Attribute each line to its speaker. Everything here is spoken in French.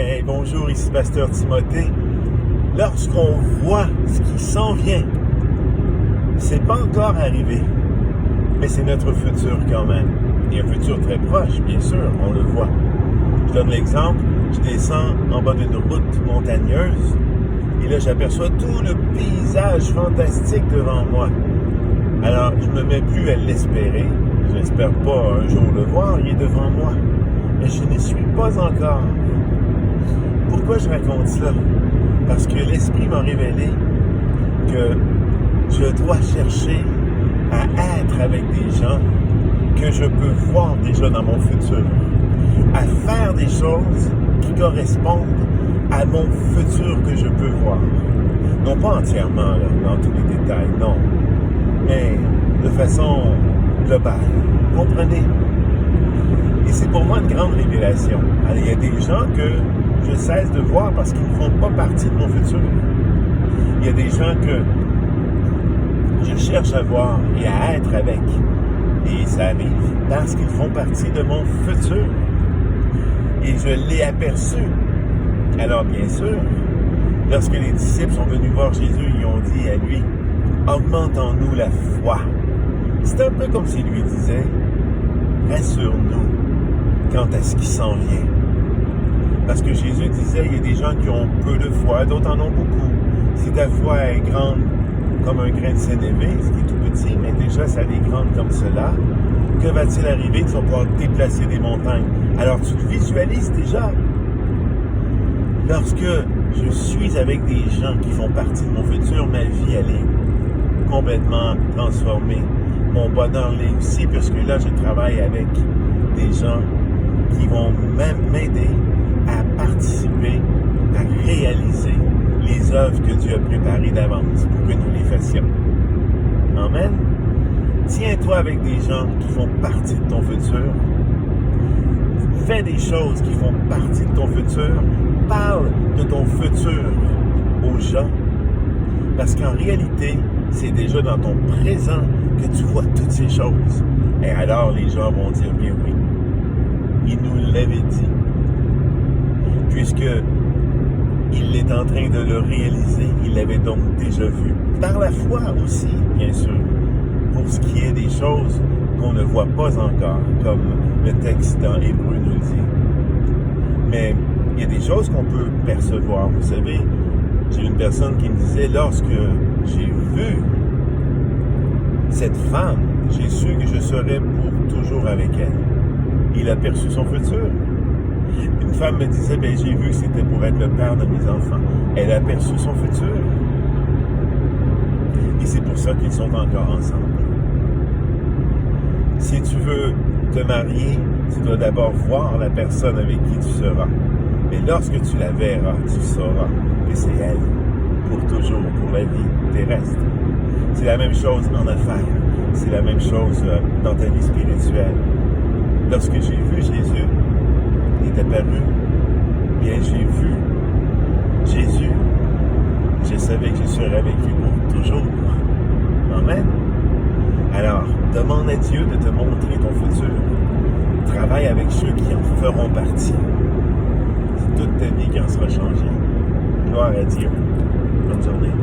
Speaker 1: Hey, bonjour, ici Pasteur Timothée. Lorsqu'on voit ce qui s'en vient, c'est pas encore arrivé, mais c'est notre futur quand même. Et un futur très proche, bien sûr, on le voit. Je donne l'exemple, je descends en bas d'une route montagneuse et là j'aperçois tout le paysage fantastique devant moi. Alors, je ne me mets plus à l'espérer. Je n'espère pas un jour le voir, il est devant moi. Mais je n'y suis pas encore. Pourquoi je raconte cela? Parce que l'Esprit m'a révélé que je dois chercher à être avec des gens que je peux voir déjà dans mon futur, à faire des choses qui correspondent à mon futur que je peux voir. Non pas entièrement, là, dans tous les détails, non, mais de façon globale. Comprenez? Et c'est pour moi une grande révélation. Alors, il y a des gens que je cesse de voir parce qu'ils ne font pas partie de mon futur. Il y a des gens que je cherche à voir et à être avec. Et ça arrive parce qu'ils font partie de mon futur. Et je l'ai aperçu. Alors, bien sûr, lorsque les disciples sont venus voir Jésus, ils ont dit à lui, « Augmente en nous la foi. » C'est un peu comme s'il lui disait, « Rassure-nous quant à ce qui s'en vient. » Parce que Jésus disait, il y a des gens qui ont peu de foi, d'autres en ont beaucoup. Si ta foi est grande comme un grain de sénévé, ce qui est tout petit, mais déjà ça est grande comme cela, que va-t-il arriver? Tu vas pouvoir déplacer des montagnes. Alors tu te visualises déjà. Lorsque je suis avec des gens qui font partie de mon futur, ma vie, elle est complètement transformée. Mon bonheur l'est aussi, puisque là, je travaille avec des gens qui vont même m'aider à participer, à réaliser les œuvres que Dieu a préparées d'avance pour que nous les fassions. Amen. Tiens-toi avec des gens qui font partie de ton futur. Fais des choses qui font partie de ton futur. Parle de ton futur aux gens. Parce qu'en réalité, c'est déjà dans ton présent que tu vois toutes ces choses. Et alors, les gens vont dire, bien oui, il nous l'avait dit. Puisque il est en train de le réaliser, il l'avait donc déjà vu. Par la foi aussi, bien sûr, pour ce qui est des choses qu'on ne voit pas encore, comme le texte dans Hébreu nous le dit. Mais il y a des choses qu'on peut percevoir. Vous savez, j'ai une personne qui me disait, lorsque j'ai vu cette femme, j'ai su que je serais pour toujours avec elle. Il a perçu son futur. Une femme me disait, ben j'ai vu que c'était pour être le père de mes enfants. Elle a perçu son futur. Et c'est pour ça qu'ils sont encore ensemble. Si tu veux te marier, tu dois d'abord voir la personne avec qui tu seras. Mais lorsque tu la verras, tu sauras que c'est elle, pour toujours, pour la vie terrestre. C'est la même chose en affaires. C'est la même chose dans ta vie spirituelle. Lorsque j'ai vu Jésus, il est apparu, bien j'ai vu Jésus, je savais que je serais avec lui pour toujours. Amen. Alors, demande à Dieu de te montrer ton futur. Travaille avec ceux qui en feront partie. C'est toute ta vie qui en sera changée. Gloire à Dieu. Bonne journée.